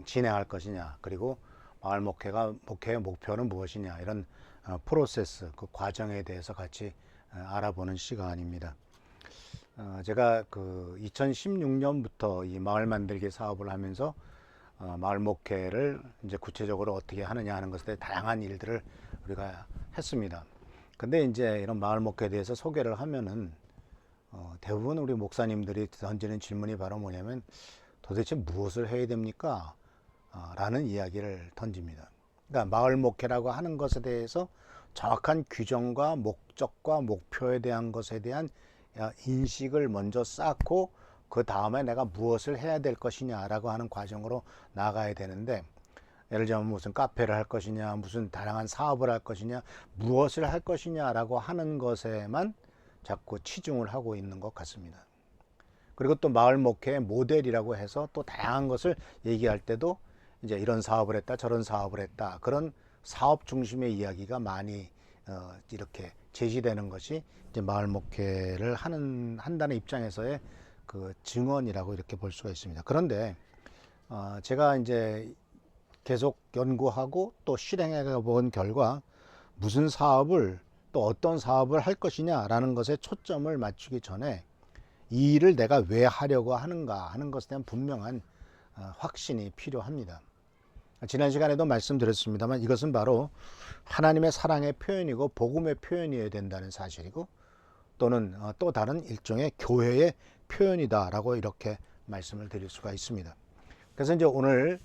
진행할 것이냐, 그리고 마을 목회의 목표는 무엇이냐, 이런 프로세스, 그 과정에 대해서 같이 알아보는 시간입니다. 제가 그 2016년부터 이 마을 만들기 사업을 하면서 마을 목회를 이제 구체적으로 어떻게 하느냐 하는 것에 대해 다양한 일들을 우리가 했습니다. 근데 이제 이런 마을 목회에 대해서 소개를 하면은 대부분 우리 목사님들이 던지는 질문이 바로 뭐냐면 도대체 무엇을 해야 됩니까? 라는 이야기를 던집니다. 그러니까 마을 목회라고 하는 것에 대해서 정확한 규정과 목적과 목표에 대한 것에 대한 인식을 먼저 쌓고 그 다음에 내가 무엇을 해야 될 것이냐라고 하는 과정으로 나가야 되는데, 예를 들면 무슨 카페를 할 것이냐, 무슨 다양한 사업을 할 것이냐, 무엇을 할 것이냐라고 하는 것에만 자꾸 치중을 하고 있는 것 같습니다. 그리고 또 마을 목회의 모델이라고 해서 또 다양한 것을 얘기할 때도 이제 이런 사업을 했다, 저런 사업을 했다, 그런 사업 중심의 이야기가 많이 이렇게 제시되는 것이 이제 마을 목회를 한다는 입장에서의 그 증언이라고 이렇게 볼 수가 있습니다. 그런데 제가 이제 계속 연구하고 또 실행해 본 결과 무슨 사업을 또 어떤 사업을 할 것이냐라는 것에 초점을 맞추기 전에 이 일을 내가 왜 하려고 하는가 하는 것에 대한 분명한 확신이 필요합니다. 지난 시간에도 말씀드렸습니다만 이것은 바로 하나님의 사랑의 표현이고 복음의 표현이어야 된다는 사실이고, 또는 또 다른 일종의 교회의 표현이다라고 이렇게 말씀을 드릴 수가 있습니다. 그래서 이제 오늘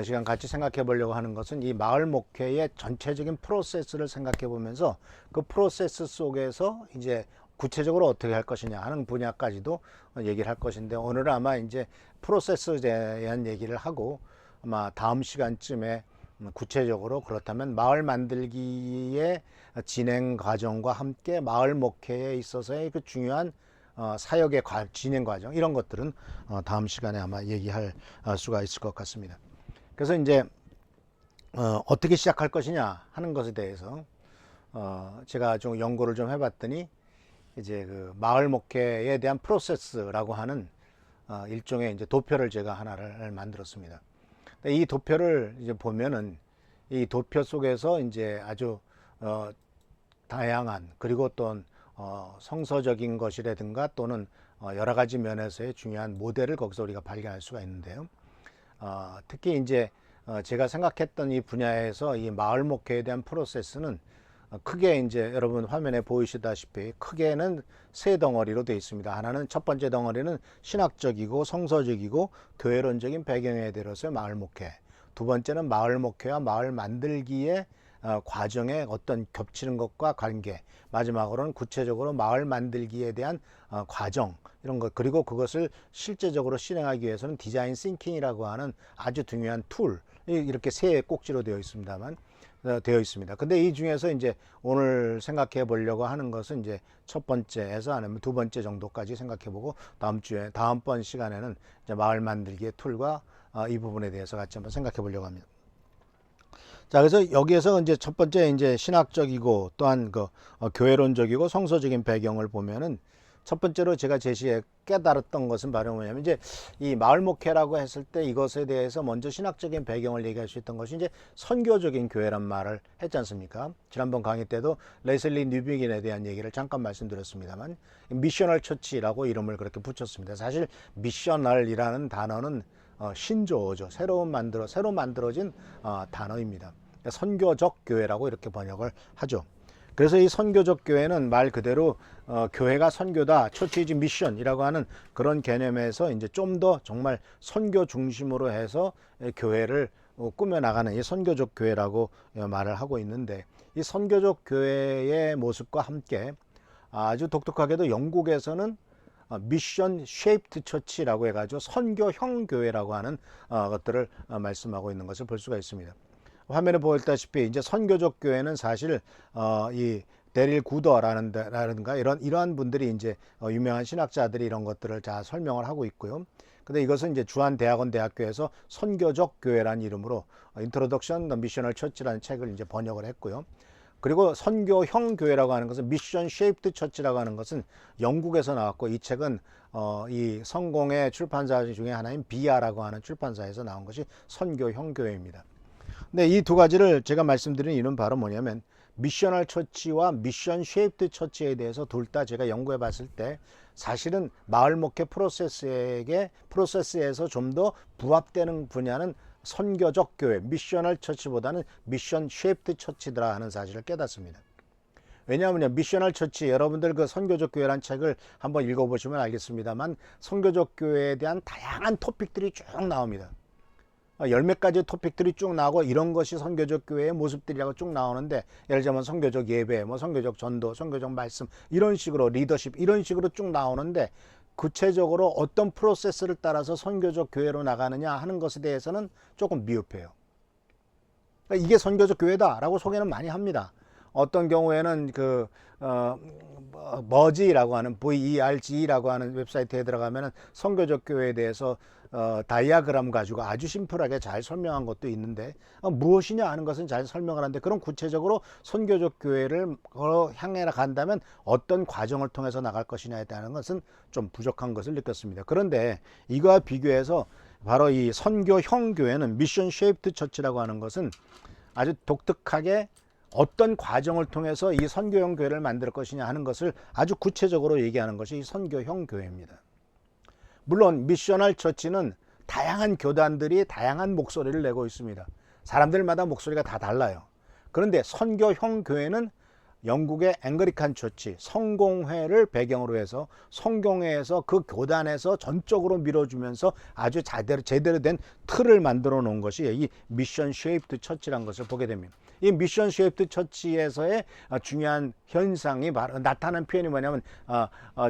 시간 같이 생각해 보려고 하는 것은 이 마을 목회의 전체적인 프로세스를 생각해 보면서 그 프로세스 속에서 이제 구체적으로 어떻게 할 것이냐 하는 분야까지도 얘기를 할 것인데, 오늘은 아마 이제 프로세스에 대한 얘기를 하고 아마 다음 시간쯤에 구체적으로 그렇다면 마을 만들기의 진행 과정과 함께 마을 목회에 있어서의 그 중요한 사역의 진행 과정, 이런 것들은 다음 시간에 아마 얘기할 수가 있을 것 같습니다. 그래서 이제 어떻게 시작할 것이냐 하는 것에 대해서 제가 좀 연구를 좀 해봤더니 이제 그 마을 목회에 대한 프로세스라고 하는 일종의 이제 도표를 제가 하나를 만들었습니다. 이 도표를 이제 보면은 이 도표 속에서 이제 아주 다양한, 그리고 또 성서적인 것이라든가 또는 여러 가지 면에서의 중요한 모델을 거기서 우리가 발견할 수가 있는데요. 특히 이제 제가 생각했던 이 분야에서 이 마을 목회에 대한 프로세스는 크게 이제 여러분 화면에 보이시다시피 크게는 세 덩어리로 되어 있습니다. 하나는, 첫 번째 덩어리는 신학적이고 성서적이고 교회론적인 배경에 대해서의 마을 목회. 두 번째는 마을 목회와 마을 만들기의 과정에 어떤 겹치는 것과 관계. 마지막으로는 구체적으로 마을 만들기에 대한 과정, 이런 것, 그리고 그것을 실제적으로 실행하기 위해서는 디자인 싱킹이라고 하는 아주 중요한 툴, 이렇게 세 꼭지로 되어 있습니다만 되어 있습니다. 근데 이 중에서 이제 오늘 생각해 보려고 하는 것은 이제 첫 번째에서 아니면 두 번째 정도까지 생각해 보고, 다음번 시간에는 이제 마을 만들기의 툴과 이 부분에 대해서 같이 한번 생각해 보려고 합니다. 자, 그래서 여기에서 이제 첫 번째 이제 신학적이고 또한 그 교회론적이고 성서적인 배경을 보면은, 첫 번째로 제가 깨달았던 것은 바로 뭐냐면, 이제 이 마을 목회라고 했을 때 이것에 대해서 먼저 신학적인 배경을 얘기할 수 있던 것이 이제 선교적인 교회란 말을 했지 않습니까? 지난번 강의 때도 레슬리 뉴비긴에 대한 얘기를 잠깐 말씀드렸습니다만, 미셔널 처치라고 이름을 그렇게 붙였습니다. 사실 미셔널이라는 단어는 신조어죠. 새로 만들어진 단어입니다. 선교적 교회라고 이렇게 번역을 하죠. 그래서 이 선교적 교회는 말 그대로 교회가 선교다, 처치이즈 미션이라고 하는 그런 개념에서 이제 좀 더 정말 선교 중심으로 해서 교회를 꾸며 나가는 이 선교적 교회라고 말을 하고 있는데, 이 선교적 교회의 모습과 함께 아주 독특하게도 영국에서는 미션 쉐이프드 처치라고 해가지고 선교형 교회라고 하는 것들을 말씀하고 있는 것을 볼 수가 있습니다. 화면에 보였다시피 이제 선교적 교회는 사실 이 데릴 구더라든가 이러한 분들이 이제 유명한 신학자들이 이런 것들을 다 설명을 하고 있고요. 근데 이것은 이제 주한 대학교에서 선교적 교회라는 이름으로 인트로덕션 더 미셔널 처치라는 책을 이제 번역을 했고요. 그리고 선교형 교회라고 하는 것은 미션 쉐이프드 처치라고 하는 것은 영국에서 나왔고, 이 책은 이 성공의 출판사 중에 하나인 비아라고 하는 출판사에서 나온 것이 선교형 교회입니다. 근데 이 두 가지를 제가 말씀드리는 이유는 바로 뭐냐면, 미셔널 처치와 미션 쉐이프드 처치에 대해서 둘 다 제가 연구해 봤을 때 사실은 마을 목회 프로세스에서 좀 더 부합되는 분야는 선교적 교회, 미셔널 처치보다는 미션 쉐이프드 처치더라 하는 사실을 깨닫습니다. 왜냐하면요, 미셔널 처치, 여러분들 그 선교적 교회라는 책을 한번 읽어보시면 알겠습니다만, 선교적 교회에 대한 다양한 토픽들이 쭉 나옵니다. 열 몇 가지 토픽들이 쭉 나오고, 이런 것이 선교적 교회의 모습들이라고 쭉 나오는데, 예를 들면 선교적 예배, 뭐 선교적 전도, 선교적 말씀, 이런 식으로 리더십, 이런 식으로 쭉 나오는데, 구체적으로 어떤 프로세스를 따라서 선교적 교회로 나가느냐 하는 것에 대해서는 조금 미흡해요. 그러니까 이게 선교적 교회다라고 소개는 많이 합니다. 어떤 경우에는 버지라고 하는 VERG라고 하는 웹사이트에 들어가면은 선교적 교회에 대해서 다이아그램 가지고 아주 심플하게 잘 설명한 것도 있는데, 무엇이냐 하는 것은 잘 설명을 하는데, 그럼 구체적으로 선교적 교회를 향해 간다면 어떤 과정을 통해서 나갈 것이냐에 대한 것은 좀 부족한 것을 느꼈습니다. 그런데 이거와 비교해서 바로 이 선교형 교회는 미션 쉐이프드 처치라고 하는 것은 아주 독특하게 어떤 과정을 통해서 이 선교형 교회를 만들 것이냐 하는 것을 아주 구체적으로 얘기하는 것이 이 선교형 교회입니다. 물론 미셔널 처치는 다양한 교단들이 다양한 목소리를 내고 있습니다. 사람들마다 목소리가 다 달라요. 그런데 선교형 교회는 영국의 앵글리칸 처치, 성공회를 배경으로 해서 성공회에서 그 교단에서 전적으로 밀어주면서 아주 제대로 된 틀을 만들어 놓은 것이 이 미션 쉐이프드 처치라는 것을 보게 됩니다. 이 미션 쉐이프드 처치에서의 중요한 현상이 바로 나타나는 표현이 뭐냐면,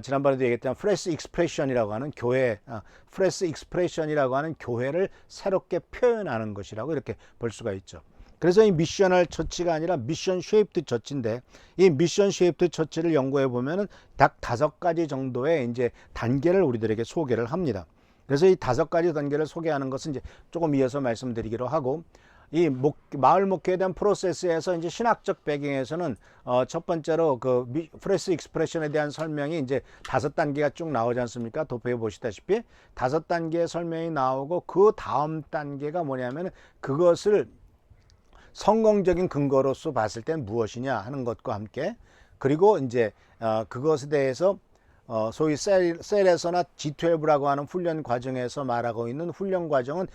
지난번에도 얘기했던 프레스 익스프레션이라고 하는 교회, 프레스 익스프레션이라고 하는 교회를 새롭게 표현하는 것이라고 이렇게 볼 수가 있죠. 그래서 이 미셔널 처치가 아니라 미션 쉐이프드 처치인데, 이 미션 쉐이프드 처치를 연구해 보면은 딱 5가지 정도의 이제 단계를 우리들에게 소개를 합니다. 그래서 이 5가지 단계를 소개하는 것은 이제 조금 이어서 말씀드리기로 하고, 이 마을 목회에 대한 프로세스에서 이제 신학적 배경에서는 첫 번째로 그 프레스 익스프레션에 대한 설명이 이제 5단계가 쭉 나오지 않습니까? 도표에 보시다시피 5단계의 설명이 나오고, 그 다음 단계가 뭐냐면 그것을 성공적인 근거로서 봤을 땐 무엇이냐 하는 것과 함께, 그리고 이제 그것에 대해서 소위 셀에서나 G12라고 하는 훈련 과정에서 말하고 있는 훈련 과정은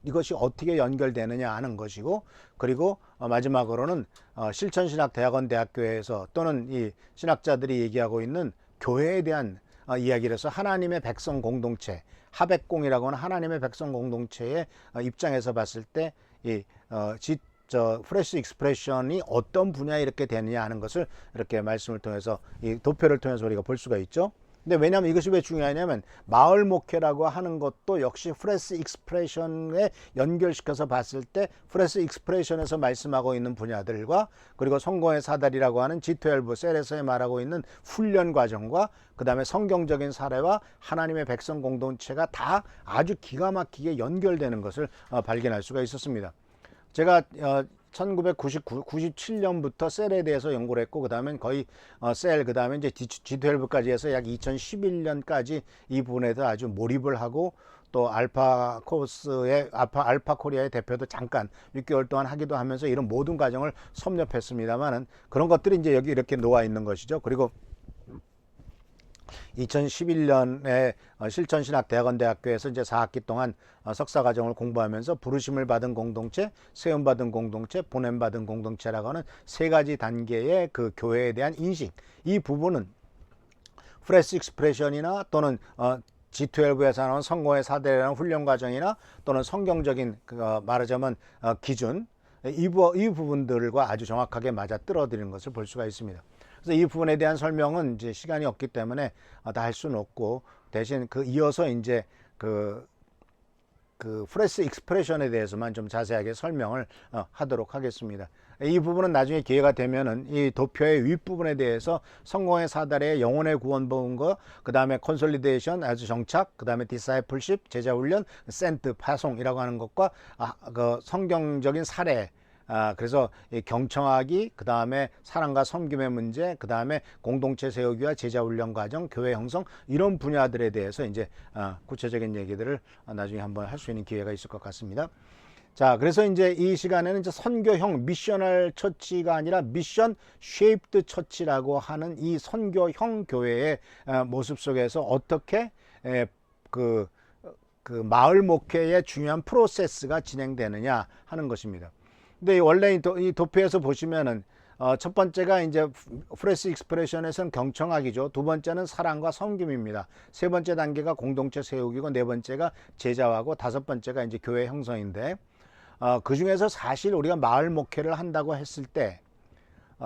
이것이 어떻게 연결되느냐 하는 것이고, 그리고 마지막으로는 실천신학대학원 대학교에서 또는 이 신학자들이 얘기하고 있는 교회에 대한 이야기를 해서 하나님의 백성 공동체, 하백공이라고 하는 하나님의 백성 공동체의 입장에서 봤을 때 이 프레스 익스프레션이 어떤 분야에 이렇게 되느냐 하는 것을 이렇게 말씀을 통해서, 이 도표를 통해서 우리가 볼 수가 있죠. 근데 왜냐하면 이것이 왜 중요하냐면, 마을 목회라고 하는 것도 역시 프레스 익스프레션에 연결시켜서 봤을 때 프레스 익스프레션에서 말씀하고 있는 분야들과, 그리고 성공의 사다리라고 하는 G12 셀에서 말하고 있는 훈련 과정과, 그 다음에 성경적인 사례와 하나님의 백성 공동체가 다 아주 기가 막히게 연결되는 것을 발견할 수가 있었습니다. 제가 1997년부터 셀에 대해서 연구를 했고, 그 다음에 거의 셀, 그 다음에 이제 G12까지 해서 약 2011년까지 이 부분에서 아주 몰입을 하고, 또 알파 코리아의 대표도 잠깐 6개월 동안 하기도 하면서 이런 모든 과정을 섭렵했습니다만은, 그런 것들이 이제 여기 이렇게 놓아 있는 것이죠. 그리고 2011년에 실천신학대학원대학교에서 이제 4학기 동안 석사과정을 공부하면서 부르심을 받은 공동체, 세움받은 공동체, 보냄받은 공동체라고 하는 3가지 단계의 그 교회에 대한 인식, 이 부분은 프레스 익스프레션이나 또는 G12에서 나온 성공의 사대라는 훈련 과정이나 또는 성경적인 말하자면 기준, 이 부분들과 아주 정확하게 맞아떨어지는 것을 볼 수가 있습니다. 그래서 이 부분에 대한 설명은 이제 시간이 없기 때문에 다 할 수는 없고, 대신 이어서 이제 그 프레스 익스프레션에 대해서만 좀 자세하게 설명을 하도록 하겠습니다. 이 부분은 나중에 기회가 되면은 이 도표의 윗부분에 대해서 성공의 사다리의 영혼의 구원 부분과, 그 다음에 컨솔리데이션 아주 정착, 그 다음에 디사이플십 제자 훈련, 센트 파송이라고 하는 것과 그 성경적인 사례, 그래서 이 경청하기, 그 다음에 사랑과 섬김의 문제, 그 다음에 공동체 세우기와 제자 훈련 과정, 교회 형성, 이런 분야들에 대해서 이제 구체적인 얘기들을 나중에 한번 할 수 있는 기회가 있을 것 같습니다. 자, 그래서 이제 이 시간에는 이제 선교형 미셔널 처치가 아니라 미션 쉐입드 처치라고 하는 이 선교형 교회의 모습 속에서 어떻게 그 마을 목회의 중요한 프로세스가 진행되느냐 하는 것입니다. 근데 원래 이 도표에서 보시면은 첫 번째가 이제 프레스 익스프레션에서는 경청하기죠. 두 번째는 사랑과 섬김입니다. 세 번째 단계가 공동체 세우기고, 네 번째가 제자화고, 다섯 번째가 이제 교회 형성인데, 그 중에서 사실 우리가 마을 목회를 한다고 했을 때,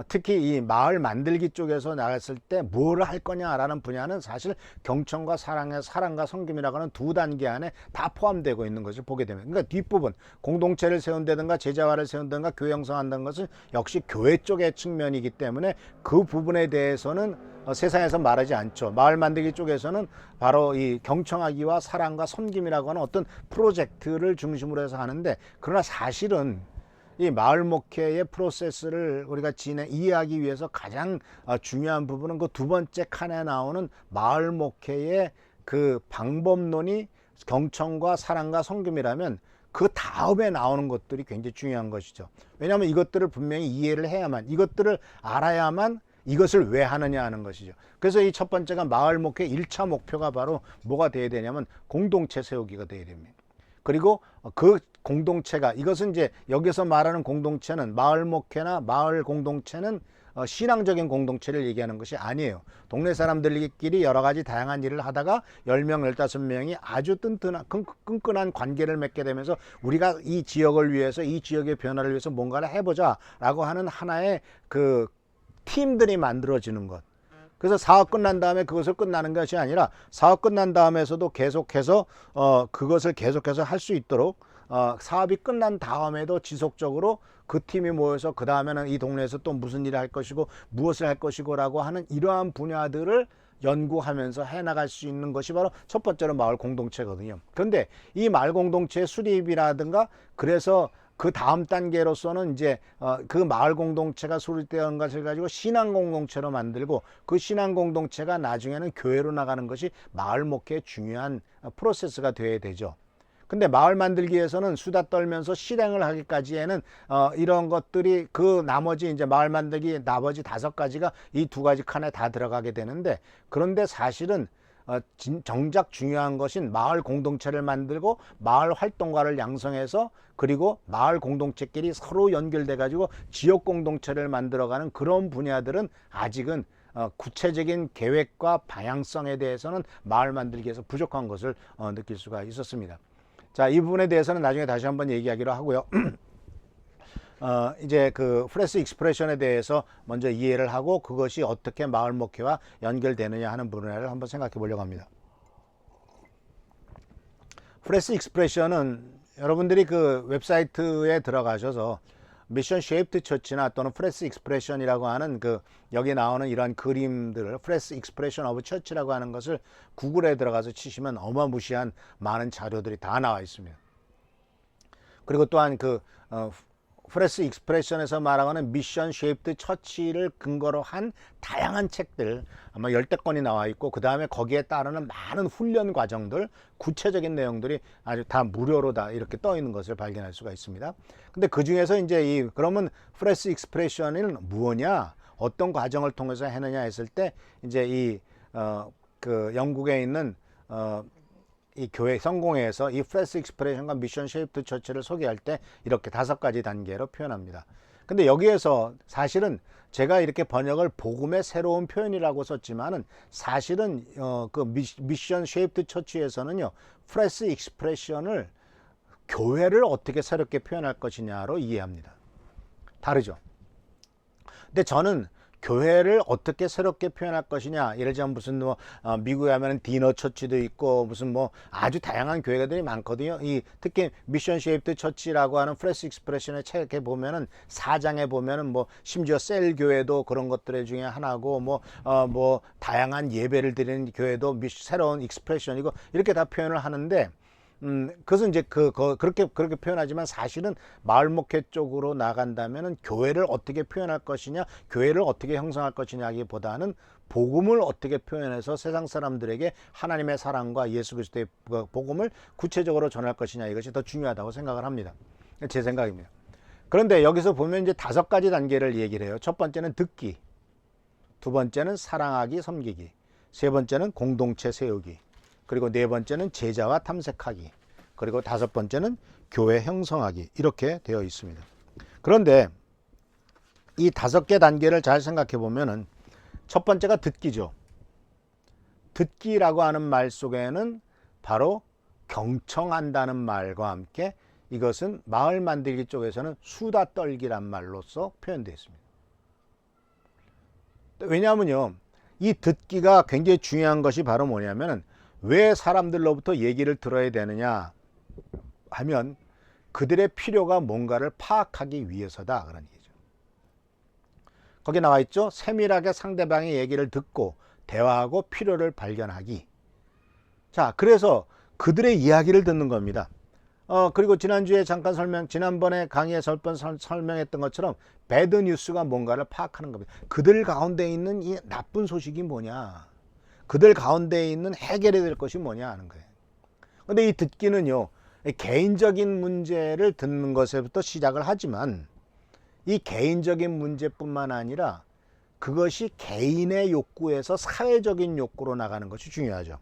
특히 이 마을 만들기 쪽에서 나갔을 때 뭐를 할 거냐라는 분야는 사실 경청과 사랑과 섬김이라고 하는 두 단계 안에 다 포함되고 있는 것을 보게 됩니다. 그러니까 뒷부분, 공동체를 세운다든가 제자화를 세운다든가 교회 형성한다는 것은 역시 교회 쪽의 측면이기 때문에 그 부분에 대해서는 세상에서 말하지 않죠. 마을 만들기 쪽에서는 바로 이 경청하기와 사랑과 섬김이라고 하는 어떤 프로젝트를 중심으로 해서 하는데, 그러나 사실은 이 마을 목회의 프로세스를 우리가 이해하기 위해서 가장 중요한 부분은 그 두 번째 칸에 나오는 마을 목회의 그 방법론이 경청과 사랑과 섬김이라면, 그 다음에 나오는 것들이 굉장히 중요한 것이죠. 왜냐하면 이것들을 분명히 이해를 해야만, 이것들을 알아야만 이것을 왜 하느냐 하는 것이죠. 그래서 이 첫 번째가 마을 목회 1차 목표가 바로 뭐가 돼야 되냐면 공동체 세우기가 돼야 됩니다. 그리고 그 공동체가, 이것은 이제 여기서 말하는 공동체는 마을 목회나 마을 공동체는 신앙적인 공동체를 얘기하는 것이 아니에요. 동네 사람들끼리 여러 가지 다양한 일을 하다가 10명, 15명이 아주 끈끈한 관계를 맺게 되면서 우리가 이 지역을 위해서, 이 지역의 변화를 위해서 뭔가를 해보자 라고 하는 하나의 그 팀들이 만들어지는 것. 그래서 사업 끝난 다음에 그것을 끝나는 것이 아니라, 사업 끝난 다음에서도 계속해서 그것을 계속해서 할 수 있도록 사업이 끝난 다음에도 지속적으로 그 팀이 모여서 그 다음에는 이 동네에서 또 무슨 일을 할 것이고 무엇을 할 것이고 라고 하는 이러한 분야들을 연구하면서 해나갈 수 있는 것이 바로 첫 번째로 마을 공동체거든요. 그런데 이 마을 공동체의 수립이라든가, 그래서 그 다음 단계로서는 이제 그 마을 공동체가 수립되는 것을 가지고 신앙 공동체로 만들고, 그 신앙 공동체가 나중에는 교회로 나가는 것이 마을 목회의 중요한 프로세스가 되어야 되죠. 근데 마을 만들기 위해서는 수다 떨면서 실행을 하기까지에는 이런 것들이, 그 나머지 이제 마을 만들기 나머지 5가지가 이 2가지 칸에 다 들어가게 되는데, 그런데 사실은 정작 중요한 것은 마을 공동체를 만들고 마을 활동가를 양성해서, 그리고 마을 공동체끼리 서로 연결돼 가지고 지역 공동체를 만들어가는 그런 분야들은 아직은 구체적인 계획과 방향성에 대해서는 마을 만들기에서 부족한 것을 느낄 수가 있었습니다. 자, 이 부분에 대해서는 나중에 다시 한번 얘기하기로 하고요. 이제 그 프레스 익스프레션에 대해서 먼저 이해를 하고, 그것이 어떻게 마을 목회와 연결되느냐 하는 분야를 한번 생각해 보려고 합니다. 프레스 익스프레션은 여러분들이 그 웹사이트에 들어가셔서 미션 쉐입드 처치나 또는 프레스 익스프레션이라고 하는 그 여기 나오는 이러한 그림들을, 프레스 익스프레션 오브 처치라고 하는 것을 구글에 들어가서 치시면 어마무시한 많은 자료들이 다 나와 있습니다. 그리고 또한 그 프레스 익스프레션에서 말하는 미션 쉐입드 처치를 근거로 한 다양한 책들 아마 10권이 나와 있고, 그 다음에 거기에 따르는 많은 훈련 과정들, 구체적인 내용들이 아주 다 무료로 다 이렇게 떠 있는 것을 발견할 수가 있습니다. 근데 그 중에서 이제 그러면 프레스 익스프레션은 무엇이냐, 어떤 과정을 통해서 해느냐 했을 때, 이제 그 영국에 있는 이 교회 성공회에서 이 프레스 익스프레션과 미션 쉐입드 처치를 소개할 때 이렇게 5가지 단계로 표현합니다. 근데 여기에서 사실은 제가 이렇게 번역을 복음의 새로운 표현이라고 썼지만은, 사실은 그 미션 쉐입드 처치에서는요, 프레스 익스프레션을 교회를 어떻게 새롭게 표현할 것이냐로 이해합니다. 다르죠. 근데 저는 교회를 어떻게 새롭게 표현할 것이냐, 예를 들면 무슨 미국에 하면 디너 처치도 있고 무슨 아주 다양한 교회들이 많거든요. 특히 미션 쉐입드 처치라고 하는 프레스 익스프레션의 책에 보면은 4장에 보면은 심지어 셀 교회도 그런 것들 중에 하나고, 다양한 예배를 드리는 교회도 새로운 익스프레션이고, 이렇게 다 표현을 하는데, 그것은 이제 그렇게 표현하지만 사실은 마을 목회 쪽으로 나간다면은 교회를 어떻게 표현할 것이냐, 교회를 어떻게 형성할 것이냐기보다는 복음을 어떻게 표현해서 세상 사람들에게 하나님의 사랑과 예수 그리스도의 복음을 구체적으로 전할 것이냐, 이것이 더 중요하다고 생각을 합니다. 제 생각입니다. 그런데 여기서 보면 이제 5가지 단계를 얘기를 해요. 첫 번째는 듣기, 두 번째는 사랑하기, 섬기기, 세 번째는 공동체 세우기, 그리고 네 번째는 제자와 탐색하기, 그리고 5번째는 교회 형성하기, 이렇게 되어 있습니다. 그런데 이 5개 단계를 잘 생각해 보면은 첫 번째가 듣기죠. 듣기라고 하는 말 속에는 바로 경청한다는 말과 함께 이것은 마을 만들기 쪽에서는 수다 떨기란 말로서 표현되어 있습니다. 왜냐하면요, 이 듣기가 굉장히 중요한 것이 바로 뭐냐면, 왜 사람들로부터 얘기를 들어야 되느냐 하면 그들의 필요가 뭔가를 파악하기 위해서다, 그런 얘기죠. 거기 나와 있죠. 세밀하게 상대방의 얘기를 듣고 대화하고 필요를 발견하기. 자, 그래서 그들의 이야기를 듣는 겁니다. 그리고 지난주에 지난번에 강의에서 설명했던 것처럼 배드 뉴스가 뭔가를 파악하는 겁니다. 그들 가운데 있는 이 나쁜 소식이 뭐냐, 그들 가운데 있는 해결해야 될 것이 뭐냐 하는 거예요. 근데 이 듣기는요, 개인적인 문제를 듣는 것에부터 시작을 하지만 이 개인적인 문제뿐만 아니라 그것이 개인의 욕구에서 사회적인 욕구로 나가는 것이 중요하죠.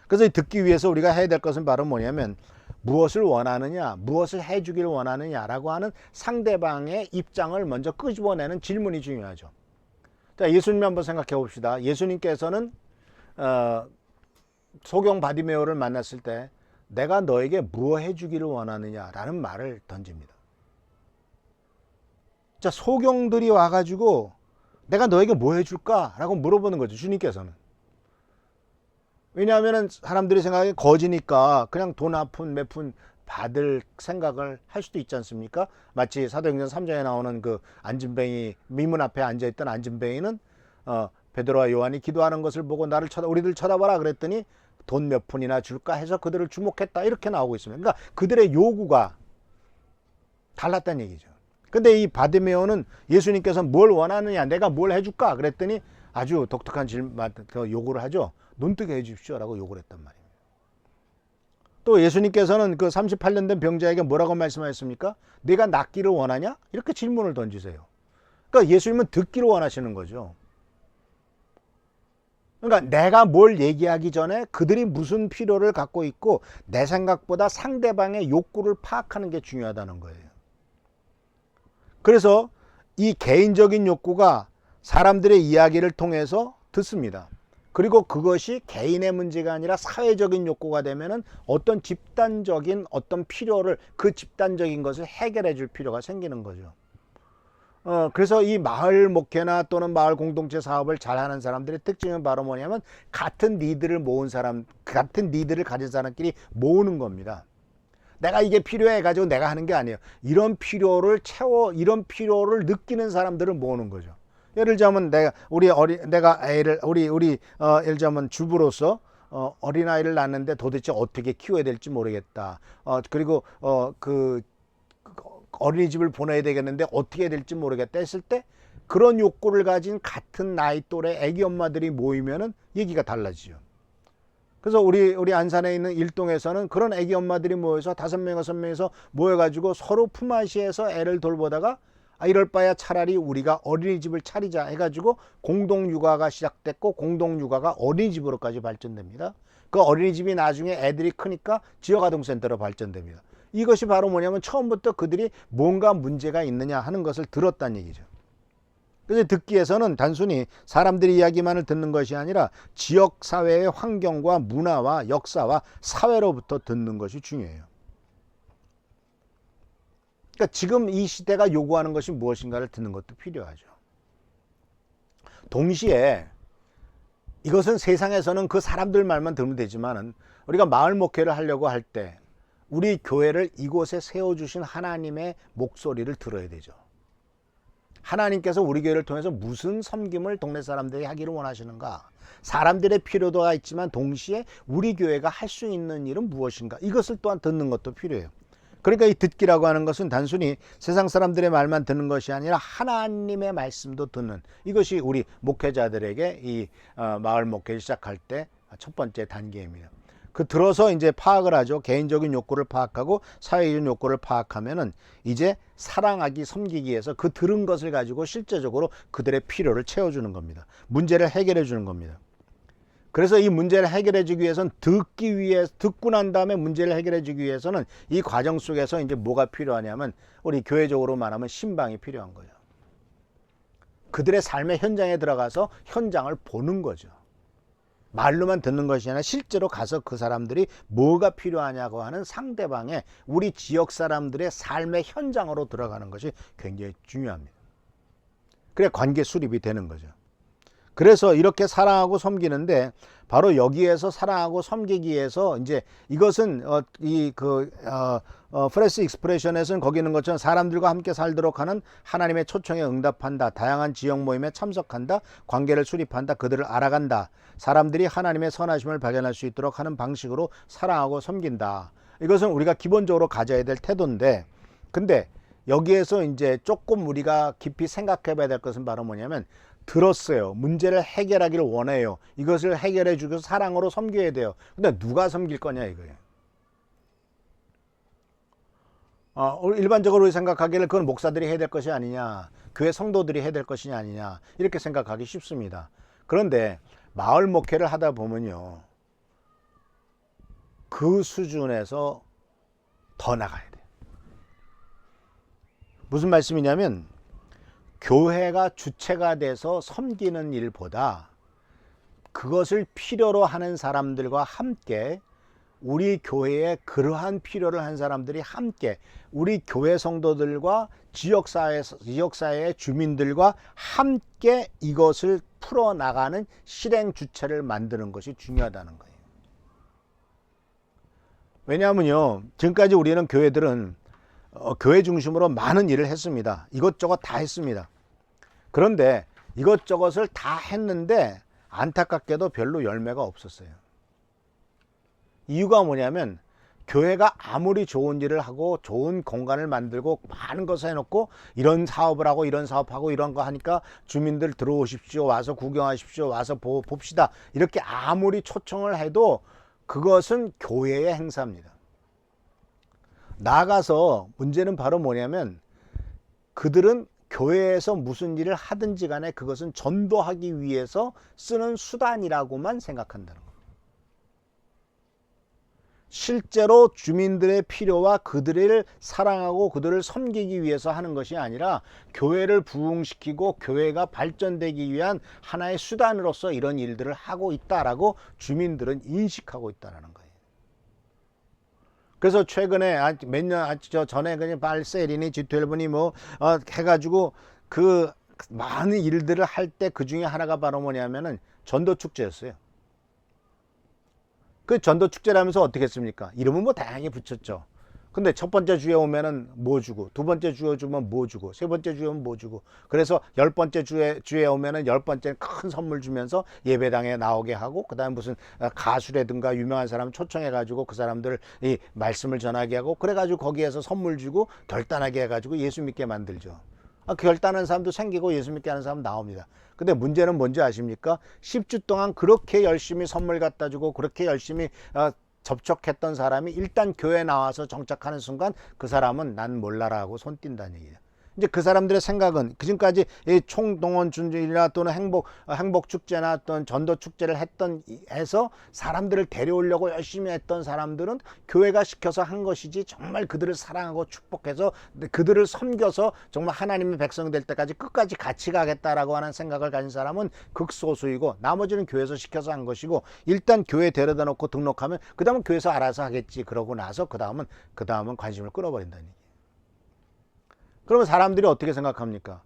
그래서 듣기 위해서 우리가 해야 될 것은 바로 뭐냐면, 무엇을 원하느냐, 무엇을 해주길 원하느냐라고 하는 상대방의 입장을 먼저 끄집어내는 질문이 중요하죠. 자, 예수님 한번 생각해 봅시다. 예수님께서는 소경 바디메오를 만났을 때 내가 너에게 무엇 해주기를 원하느냐라는 말을 던집니다. 자, 소경들이 와가지고 내가 너에게 뭐 해줄까? 라고 물어보는 거죠, 주님께서는. 왜냐하면 사람들이 생각하기에 거지니까 그냥 돈 몇 푼 받을 생각을 할 수도 있지 않습니까? 마치 사도행전 3장에 나오는 그 안진뱅이, 미문 앞에 앉아있던 안진뱅이는 베드로와 요한이 기도하는 것을 보고 우리들 쳐다봐라 그랬더니 돈 몇 푼이나 줄까 해서 그들을 주목했다, 이렇게 나오고 있습니다. 그러니까 그들의 요구가 달랐다는 얘기죠. 근데 이 바디메오는 예수님께서 뭘 원하느냐, 내가 뭘 해줄까 그랬더니 아주 독특한 요구를 하죠. 눈뜨게 해주십시오라고 요구를 했단 말입니다. 또 예수님께서는 그 38년 된 병자에게 뭐라고 말씀하셨습니까? 네가 낫기를 원하냐? 이렇게 질문을 던지세요. 그러니까 예수님은 듣기를 원하시는 거죠. 그러니까 내가 뭘 얘기하기 전에 그들이 무슨 필요를 갖고 있고 내 생각보다 상대방의 욕구를 파악하는 게 중요하다는 거예요. 그래서 이 개인적인 욕구가 사람들의 이야기를 통해서 듣습니다. 그리고 그것이 개인의 문제가 아니라 사회적인 욕구가 되면은 어떤 집단적인 어떤 필요를, 그 집단적인 것을 해결해 줄 필요가 생기는 거죠. 그래서 이 마을 목회나 또는 마을 공동체 사업을 잘하는 사람들의 특징은 바로 뭐냐면 같은 니드를 같은 니드를 가진 사람끼리 모으는 겁니다. 내가 이게 필요해 가지고 내가 하는 게 아니에요. 이런 필요를 느끼는 사람들을 모으는 거죠. 예를 들자면 예를 들자면 주부로서 어린아이를 낳는데 도대체 어떻게 키워야 될지 모르겠다. 그리고 그 어린이집을 보내야 되겠는데 어떻게 해야 될지 모르겠다 했을 때, 그런 욕구를 가진 같은 나이 또래 애기 엄마들이 모이면은 얘기가 달라지죠. 그래서 우리 안산에 있는 일동에서는 그런 애기 엄마들이 모여서 5명, 6명에서 모여가지고 서로 품앗이해서 애를 돌보다가 이럴 바야 차라리 우리가 어린이집을 차리자 해가지고 공동육아가 시작됐고, 공동육아가 어린이집으로까지 발전됩니다. 그 어린이집이 나중에 애들이 크니까 지역아동센터로 발전됩니다. 이것이 바로 뭐냐면 처음부터 그들이 뭔가 문제가 있느냐 하는 것을 들었다는 얘기죠. 그래서 듣기에서는 단순히 사람들의 이야기만을 듣는 것이 아니라 지역 사회의 환경과 문화와 역사와 사회로부터 듣는 것이 중요해요. 그러니까 지금 이 시대가 요구하는 것이 무엇인가를 듣는 것도 필요하죠. 동시에 이것은 세상에서는 그 사람들 말만 들으면 되지만은 우리가 마을 목회를 하려고 할 때 우리 교회를 이곳에 세워주신 하나님의 목소리를 들어야 되죠. 하나님께서 우리 교회를 통해서 무슨 섬김을 동네 사람들이 하기를 원하시는가? 사람들의 필요도가 있지만 동시에 우리 교회가 할 수 있는 일은 무엇인가? 이것을 또한 듣는 것도 필요해요. 그러니까 이 듣기라고 하는 것은 단순히 세상 사람들의 말만 듣는 것이 아니라 하나님의 말씀도 듣는, 이것이 우리 목회자들에게 이 마을 목회를 시작할 때 첫 번째 단계입니다. 그 들어서 이제 파악을 하죠. 개인적인 욕구를 파악하고 사회적인 욕구를 파악하면은 이제 사랑하기, 섬기기 위해서 그 들은 것을 가지고 실제적으로 그들의 필요를 채워주는 겁니다. 문제를 해결해 주는 겁니다. 그래서 이 문제를 해결해 주기 위해서는 듣고 난 다음에 문제를 해결해 주기 위해서는 이 과정 속에서 이제 뭐가 필요하냐면 우리 교회적으로 말하면 신방이 필요한 거예요. 그들의 삶의 현장에 들어가서 현장을 보는 거죠. 말로만 듣는 것이 아니라 실제로 가서 그 사람들이 뭐가 필요하냐고 하는 상대방의, 우리 지역 사람들의 삶의 현장으로 들어가는 것이 굉장히 중요합니다. 그래 관계 수립이 되는 거죠. 그래서 이렇게 사랑하고 섬기는데 바로 여기에서 사랑하고 섬기기 위해서 이제 이것은 프레스 익스프레션에서는 거기 있는 것처럼 사람들과 함께 살도록 하는 하나님의 초청에 응답한다, 다양한 지역 모임에 참석한다, 관계를 수립한다, 그들을 알아간다, 사람들이 하나님의 선하심을 발견할 수 있도록 하는 방식으로 사랑하고 섬긴다. 이것은 우리가 기본적으로 가져야 될 태도인데, 근데 여기에서 이제 조금 우리가 깊이 생각해 봐야 될 것은 바로 뭐냐면, 들었어요. 문제를 해결하기를 원해요. 이것을 해결해 주고 사랑으로 섬겨야 돼요. 근데 누가 섬길 거냐 이거예요. 일반적으로 생각하기를 그건 목사들이 해야 될 것이 아니냐, 교회 성도들이 해야 될 것이 아니냐, 이렇게 생각하기 쉽습니다. 그런데 마을 목회를 하다 보면요, 그 수준에서 더 나가야 돼요. 무슨 말씀이냐면, 교회가 주체가 돼서 섬기는 일보다 그것을 필요로 하는 사람들과 함께, 우리 교회에 그러한 필요를 한 사람들이 함께, 우리 교회 성도들과 지역사회의 주민들과 함께 이것을 풀어나가는 실행 주체를 만드는 것이 중요하다는 거예요. 왜냐하면요, 지금까지 우리는 교회들은 교회 중심으로 많은 일을 했습니다. 이것저것 다 했습니다. 그런데 이것저것을 다 했는데 안타깝게도 별로 열매가 없었어요. 이유가 뭐냐면, 교회가 아무리 좋은 일을 하고 좋은 공간을 만들고 많은 것을 해놓고 이런 사업을 하고 이런 사업하고 이런 거 하니까 주민들 들어오십시오, 와서 구경하십시오, 와서 봅시다, 이렇게 아무리 초청을 해도 그것은 교회의 행사입니다. 나아가서 문제는 바로 뭐냐면, 그들은 교회에서 무슨 일을 하든지 간에 그것은 전도하기 위해서 쓰는 수단이라고만 생각한다는 겁니다. 실제로 주민들의 필요와 그들을 사랑하고 그들을 섬기기 위해서 하는 것이 아니라 교회를 부흥시키고 교회가 발전되기 위한 하나의 수단으로서 이런 일들을 하고 있다라고 주민들은 인식하고 있다는 거예요. 그래서 최근에 몇 년 전에 그냥 발세리니 G12니 뭐 해가지고 그 많은 일들을 할 때 그 중에 하나가 바로 뭐냐면은 전도 축제였어요. 그 전도 축제라면서 어떻게 했습니까? 이름은 뭐 다양하게 붙였죠. 근데 첫 번째 주에 오면은 뭐 주고, 두 번째 주에 주면 뭐 주고, 세 번째 주에 오면 뭐 주고, 그래서 10번째 주에 오면은 10번째 큰 선물 주면서 예배당에 나오게 하고, 그 다음에 무슨 가수라든가 유명한 사람 초청해가지고 그 사람들 이 말씀을 전하게 하고, 그래가지고 거기에서 선물 주고 결단하게 해가지고 예수 믿게 만들죠. 결단하는 사람도 생기고 예수 믿게 하는 사람 나옵니다. 근데 문제는 뭔지 아십니까? 10주 동안 그렇게 열심히 선물 갖다 주고 그렇게 열심히 접촉했던 사람이 일단 교회에 나와서 정착하는 순간 그 사람은 난 몰라라 하고 손 띈다는 얘기예요. 이제 그 사람들의 생각은 지금까지 총동원 준비나 또는 행복 축제나 또는 전도 축제를 해서 사람들을 데려오려고 열심히 했던 사람들은 교회가 시켜서 한 것이지, 정말 그들을 사랑하고 축복해서 그들을 섬겨서 정말 하나님의 백성 될 때까지 끝까지 같이 가겠다라고 하는 생각을 가진 사람은 극소수이고, 나머지는 교회에서 시켜서 한 것이고, 일단 교회에 데려다 놓고 등록하면 그 다음은 교회에서 알아서 하겠지 그러고 나서 그 다음은 관심을 끊어버린다는 얘기예요. 그러면 사람들이 어떻게 생각합니까?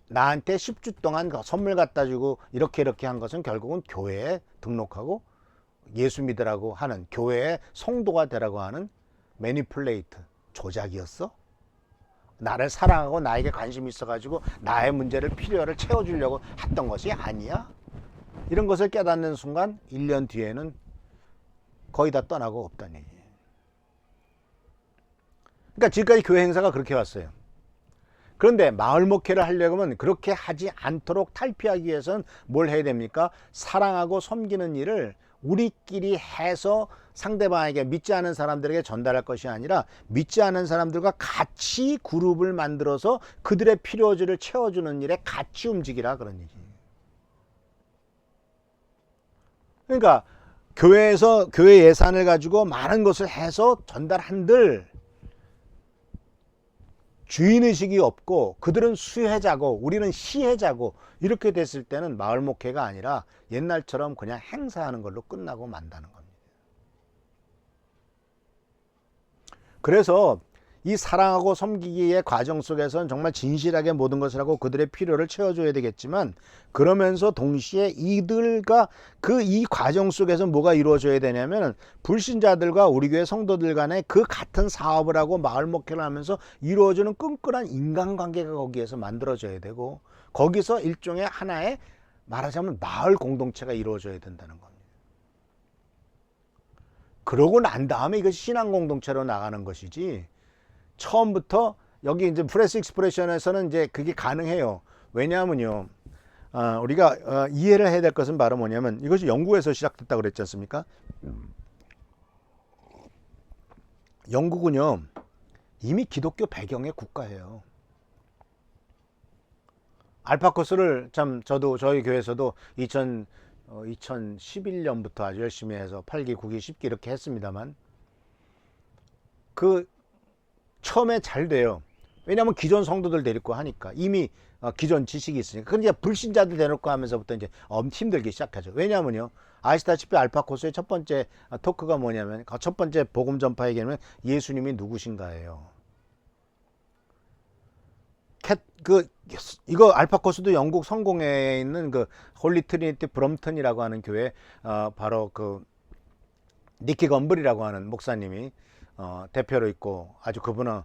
나한테 10주 동안 선물 갖다 주고 이렇게 한 것은 결국은 교회에 등록하고 예수 믿으라고 하는, 교회의 성도가 되라고 하는 매니플레이트, 조작이었어? 나를 사랑하고 나에게 관심이 있어가지고 나의 문제를 필요를 채워주려고 했던 것이 아니야. 이런 것을 깨닫는 순간 1년 뒤에는 거의 다 떠나고 없다는 얘기예요. 그러니까 지금까지 교회 행사가 그렇게 왔어요. 그런데 마을 목회를 하려고 하면 그렇게 하지 않도록 탈피하기 위해서는 뭘 해야 됩니까? 사랑하고 섬기는 일을 우리끼리 해서 상대방에게, 믿지 않은 사람들에게 전달할 것이 아니라 믿지 않은 사람들과 같이 그룹을 만들어서 그들의 필요지를 채워주는 일에 같이 움직이라, 그런 얘기예요. 그러니까 교회에서 교회 예산을 가지고 많은 것을 해서 전달한들 주인의식이 없고 그들은 수혜자고 우리는 시혜자고 이렇게 됐을 때는 마을 목회가 아니라 옛날처럼 그냥 행사하는 걸로 끝나고 만다는 겁니다. 그래서 이 사랑하고 섬기기의 과정 속에서는 정말 진실하게 모든 것을 하고 그들의 필요를 채워줘야 되겠지만, 그러면서 동시에 이들과 이 과정 속에서 뭐가 이루어져야 되냐면 불신자들과 우리 교회 성도들 간에 그 같은 사업을 하고 마을 목회를 하면서 이루어지는 끈끈한 인간관계가 거기에서 만들어져야 되고, 거기서 일종의 하나의 말하자면 마을 공동체가 이루어져야 된다는 겁니다. 그러고 난 다음에 이것이 신앙 공동체로 나가는 것이지, 처음부터 여기 이제 프레스 익스프레션에서는 이제 그게 가능해요. 왜냐하면요, 우리가 이해를 해야 될 것은 바로 뭐냐면, 이것이 영국에서 시작됐다고 그랬지 않습니까? 영국은요 이미 기독교 배경의 국가예요. 알파코스를 참 저희 교회에서도 2011년부터 아주 열심히 해서 8기, 9기, 10기 이렇게 했습니다만, 처음에 잘 돼요. 왜냐하면 기존 성도들 데리고 하니까 이미 기존 지식이 있으니까. 근데 이제 불신자들 대놓고 하면서부터 이제 힘들기 시작하죠. 왜냐하면요, 아시다시피 알파코스의 첫 번째 토크가 뭐냐면, 첫 번째 복음 전파 얘기는 예수님이 누구신가예요. 이거 알파코스도 영국 성공회에 있는 홀리 트리니티 브럼턴이라고 하는 교회, 바로 니키 건블이라고 하는 목사님이 대표로 있고, 아주 그분은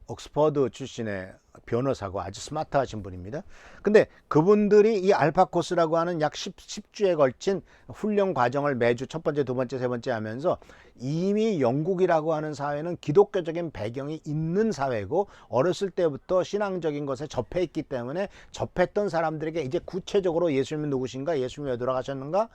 옥스퍼드 출신의 변호사고 아주 스마트하신 분입니다. 근데 그분들이 이 알파코스라고 하는 약 10주에 걸친 훈련 과정을 매주 첫 번째, 두 번째, 세 번째 하면서, 이미 영국이라고 하는 사회는 기독교적인 배경이 있는 사회고 어렸을 때부터 신앙적인 것에 접해 있기 때문에 접했던 사람들에게 이제 구체적으로 예수님은 누구신가, 예수님이 왜 돌아가셨는가,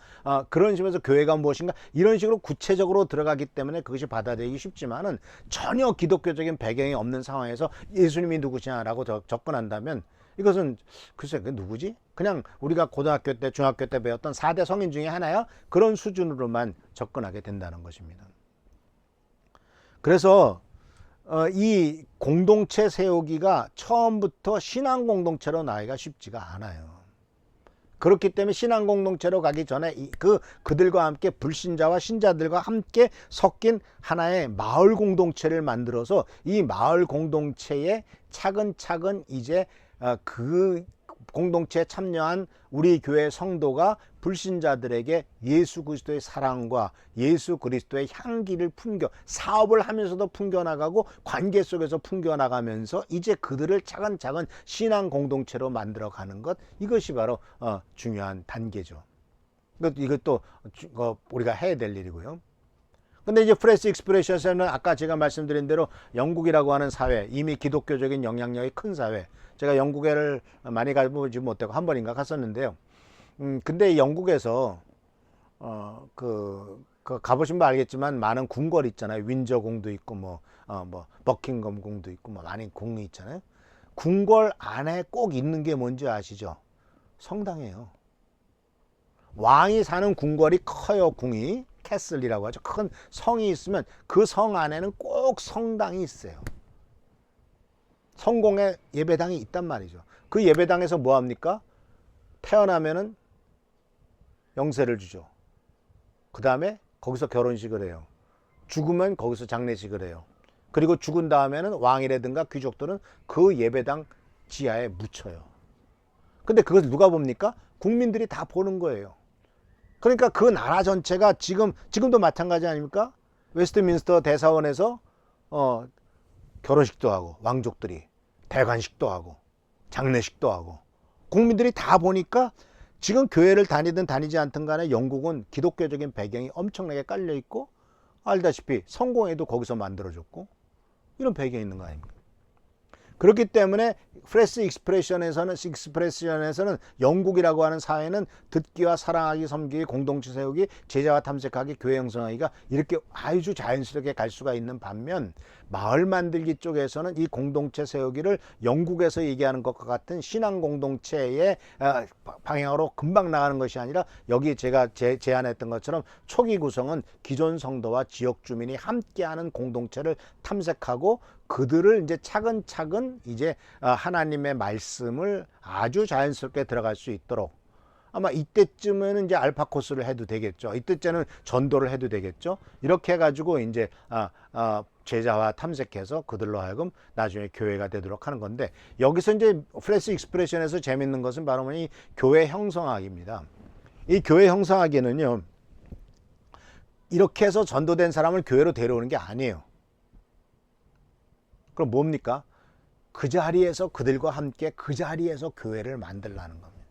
그런 식으로 교회가 무엇인가, 이런 식으로 구체적으로 들어가기 때문에 그것이 받아들이기 쉽지만은, 전혀 기독교적인 배경이 없는 상황에서 예수님이 누구시냐라고 접근한다면, 이것은 글쎄 그 누구지? 그냥 우리가 고등학교 때, 중학교 때 배웠던 4대 성인 중에 하나야? 그런 수준으로만 접근하게 된다는 것입니다. 그래서 이 공동체 세우기가 처음부터 신앙 공동체로 나기가 쉽지가 않아요. 그렇기 때문에 신앙 공동체로 가기 전에 그들과 함께 불신자와 신자들과 함께 섞인 하나의 마을 공동체를 만들어서, 이 마을 공동체에 차근차근 이제 그 공동체에 참여한 우리 교회 성도가 불신자들에게 예수 그리스도의 사랑과 예수 그리스도의 향기를 사업을 하면서도 풍겨나가고 관계 속에서 풍겨나가면서 이제 그들을 차근차근 신앙 공동체로 만들어가는 것, 이것이 바로 중요한 단계죠. 이것도 우리가 해야 될 일이고요. 근데 이제 프레스 익스프레션에서는 아까 제가 말씀드린 대로 영국이라고 하는 사회, 이미 기독교적인 영향력이 큰 사회, 제가 영국에를 많이 가보지 못하고 한 번인가 갔었는데요. 근데 영국에서 가보신 분 알겠지만 많은 궁궐 있잖아요. 윈저 궁도 있고 버킹엄 궁도 있고 많은 궁이 있잖아요. 궁궐 안에 꼭 있는 게 뭔지 아시죠? 성당이에요. 왕이 사는 궁궐이 커요. 궁이 캐슬이라고 하죠. 큰 성이 있으면 그 성 안에는 꼭 성당이 있어요. 성공의 예배당이 있단 말이죠. 그 예배당에서 뭐 합니까? 태어나면은 영세를 주죠. 그 다음에 거기서 결혼식을 해요. 죽으면 거기서 장례식을 해요. 그리고 죽은 다음에는 왕이라든가 귀족들은 그 예배당 지하에 묻혀요. 근데 그것을 누가 봅니까? 국민들이 다 보는 거예요. 그러니까 그 나라 전체가 지금도 마찬가지 아닙니까? 웨스트민스터 대사원에서 결혼식도 하고 왕족들이 대관식도 하고 장례식도 하고 국민들이 다 보니까 지금 교회를 다니든 다니지 않든 간에 영국은 기독교적인 배경이 엄청나게 깔려 있고 알다시피 성공회도 거기서 만들어졌고 이런 배경이 있는 거 아닙니까? 그렇기 때문에 프레스 익스프레션에서는 영국이라고 하는 사회는 듣기와 사랑하기, 섬기기, 공동체 세우기, 제자와 탐색하기, 교회 형성하기가 이렇게 아주 자연스럽게 갈 수가 있는 반면 마을 만들기 쪽에서는 이 공동체 세우기를 영국에서 얘기하는 것과 같은 신앙 공동체의 방향으로 금방 나가는 것이 아니라 여기 제가 제안했던 것처럼 초기 구성은 기존 성도와 지역 주민이 함께하는 공동체를 탐색하고 그들을 이제 차근차근 이제 하나님의 말씀을 아주 자연스럽게 들어갈 수 있도록 아마 이때쯤에는 이제 알파 코스를 해도 되겠죠. 이때쯤에는 전도를 해도 되겠죠. 이렇게 해가지고 이제 제자와 탐색해서 그들로 하여금 나중에 교회가 되도록 하는 건데 여기서 이제 프레스 익스프레션에서 재밌는 것은 바로 이 교회 형성학입니다. 이 교회 형성학에는요 이렇게 해서 전도된 사람을 교회로 데려오는 게 아니에요. 그럼 뭡니까? 그 자리에서 그들과 함께 그 자리에서 교회를 만들라는 겁니다.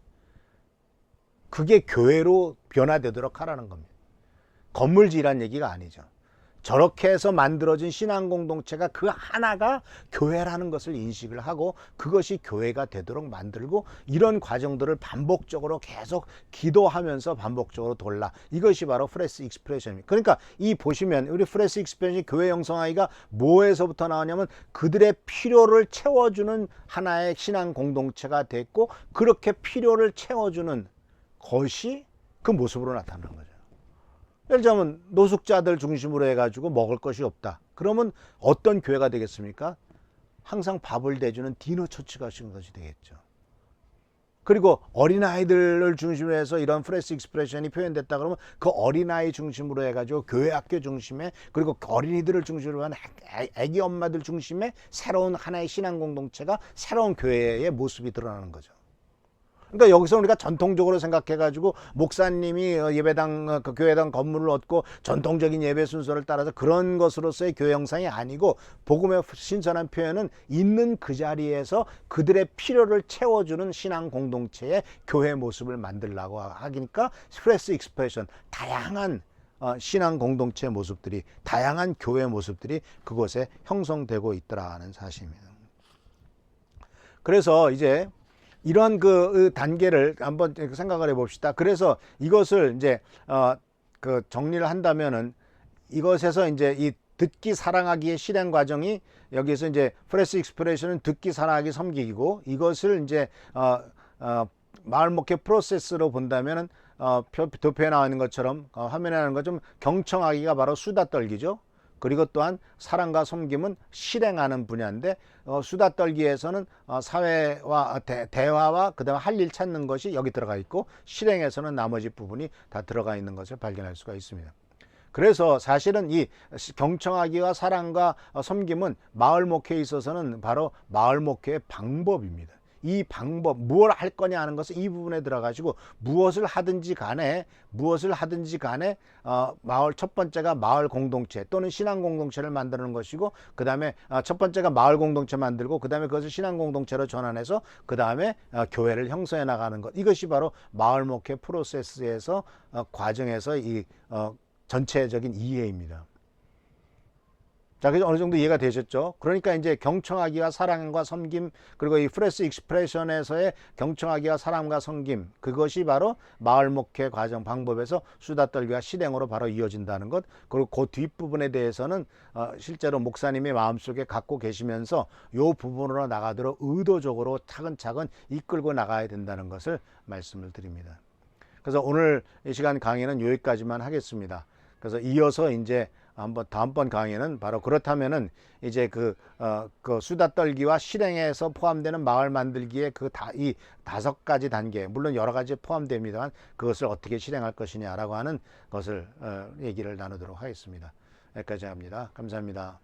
그게 교회로 변화되도록 하라는 겁니다. 건물 지으라는 얘기가 아니죠. 저렇게 해서 만들어진 신앙 공동체가 그 하나가 교회라는 것을 인식을 하고 그것이 교회가 되도록 만들고 이런 과정들을 반복적으로 계속 기도하면서 반복적으로 돌라. 이것이 바로 프레스 익스프레션입니다. 그러니까 이 보시면 우리 프레스 익스프레션이 교회 형성하기가 뭐에서부터 나오냐면 그들의 필요를 채워주는 하나의 신앙 공동체가 됐고 그렇게 필요를 채워주는 것이 그 모습으로 나타나는 거죠. 예를 들자면 노숙자들 중심으로 해가지고 먹을 것이 없다. 그러면 어떤 교회가 되겠습니까? 항상 밥을 대주는 디너 처치가 하시는 것이 되겠죠. 그리고 어린아이들을 중심으로 해서 이런 프레스 익스프레션이 표현됐다 그러면 그 어린아이 중심으로 해가지고 교회 학교 중심에 그리고 어린이들을 중심으로 한 애기 엄마들 중심에 새로운 하나의 신앙 공동체가 새로운 교회의 모습이 드러나는 거죠. 그러니까 여기서 우리가 전통적으로 생각해가지고 목사님이 예배당, 그 교회당 건물을 얻고 전통적인 예배 순서를 따라서 그런 것으로서의 교회 형상이 아니고 복음의 신선한 표현은 있는 그 자리에서 그들의 필요를 채워주는 신앙 공동체의 교회 모습을 만들려고 하니까 프레스 익스프레션, 다양한 신앙 공동체 모습들이, 다양한 교회 모습들이 그곳에 형성되고 있더라는 사실입니다. 그래서 이제 이러한 그 단계를 한번 생각을 해봅시다. 그래서 이것을 이제 그 정리를 한다면은 이것에서 이제 이 듣기 사랑하기의 실행 과정이 여기서 이제 프레스 익스프레션은 듣기 사랑하기 섬기기고 이것을 이제 마을 목회 프로세스로 본다면은 도표에 나와 있는 것처럼 화면에 나오는 것 좀 경청하기가 바로 수다 떨기죠. 그리고 또한 사랑과 섬김은 실행하는 분야인데 수다 떨기에서는 사회와 대화와 그다음에 할 일 찾는 것이 여기 들어가 있고 실행에서는 나머지 부분이 다 들어가 있는 것을 발견할 수가 있습니다. 그래서 사실은 이 경청하기와 사랑과 섬김은 마을 목회에 있어서는 바로 마을 목회의 방법입니다. 이 방법, 무엇을 할 거냐 하는 것은 이 부분에 들어가시고 무엇을 하든지 간에 마을 첫 번째가 마을 공동체 또는 신앙 공동체를 만드는 것이고 그 다음에 첫 번째가 마을 공동체 만들고 그 다음에 그것을 신앙 공동체로 전환해서 그 다음에 교회를 형성해 나가는 것, 이것이 바로 마을 목회 프로세스에서 과정에서 이 전체적인 이해입니다. 자, 그래서 어느 정도 이해가 되셨죠? 그러니까 이제 경청하기와 사랑과 섬김, 그리고 이 프레스 익스프레션에서의 경청하기와 사랑과 섬김, 그것이 바로 마을 목회 과정 방법에서 수다 떨기와 실행으로 바로 이어진다는 것. 그리고 그 뒷부분에 대해서는 실제로 목사님이 마음속에 갖고 계시면서 이 부분으로 나가도록 의도적으로 차근차근 이끌고 나가야 된다는 것을 말씀을 드립니다. 그래서 오늘 이 시간 강의는 여기까지만 하겠습니다. 그래서 이어서 이제 한번 다음번 강의는 바로 그렇다면은 이제 그 수다 떨기와 실행에서 포함되는 마을 만들기의 이 5가지 단계, 물론 여러 가지 포함됩니다만 그것을 어떻게 실행할 것이냐라고 하는 것을 얘기를 나누도록 하겠습니다. 여기까지 합니다. 감사합니다.